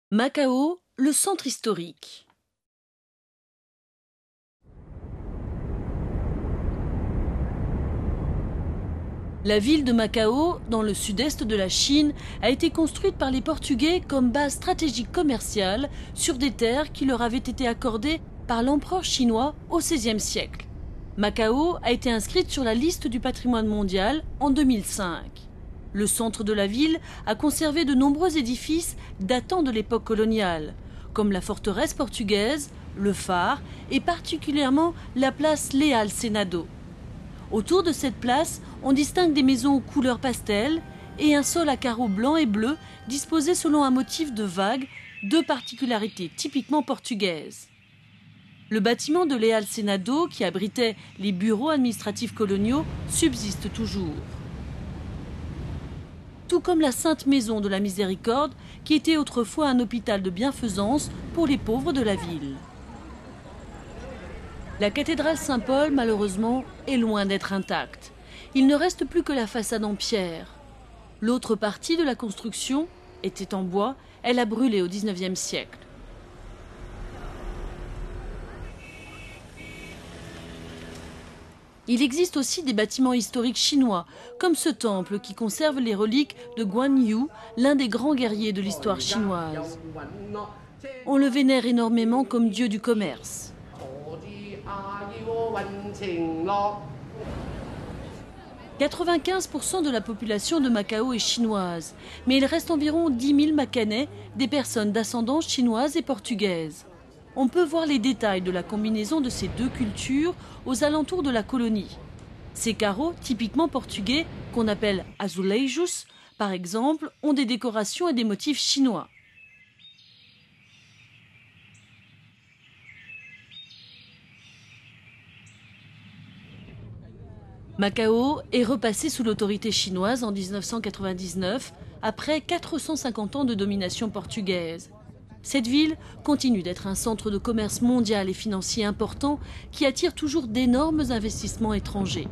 Macao, le centre historique. La ville de Macao, dans le sud-est de la Chine, a été construite par les Portugais comme base stratégique commerciale sur des terres qui leur avaient été accordées par l'empereur chinois au XVIe siècle. Macao a été inscrite sur la liste du patrimoine mondial en 2005. Le centre de la ville a conservé de nombreux édifices datant de l'époque coloniale, comme la forteresse portugaise, le phare et particulièrement la place Leal Senado. Autour de cette place, on distingue des maisons aux couleurs pastel et un sol à carreaux blancs et bleus disposés selon un motif de vague, deux particularités typiquement portugaises. Le bâtiment de Leal Senado, qui abritait les bureaux administratifs coloniaux, subsiste toujours. Tout comme la Sainte Maison de la Miséricorde, qui était autrefois un hôpital de bienfaisance pour les pauvres de la ville. La cathédrale Saint-Paul, malheureusement, est loin d'être intacte. Il ne reste plus que la façade en pierre. L'autre partie de la construction était en bois, elle a brûlé au XIXe siècle. Il existe aussi des bâtiments historiques chinois, comme ce temple qui conserve les reliques de Guan Yu, l'un des grands guerriers de l'histoire chinoise. On le vénère énormément comme dieu du commerce. 95% de la population de Macao est chinoise, mais il reste environ 10 000 Macanais, des personnes d'ascendance chinoise et portugaise. On peut voir les détails de la combinaison de ces deux cultures aux alentours de la colonie. Ces carreaux, typiquement portugais, qu'on appelle azulejos, par exemple, ont des décorations et des motifs chinois. Macao est repassé sous l'autorité chinoise en 1999, après 450 ans de domination portugaise. Cette ville continue d'être un centre de commerce mondial et financier important qui attire toujours d'énormes investissements étrangers.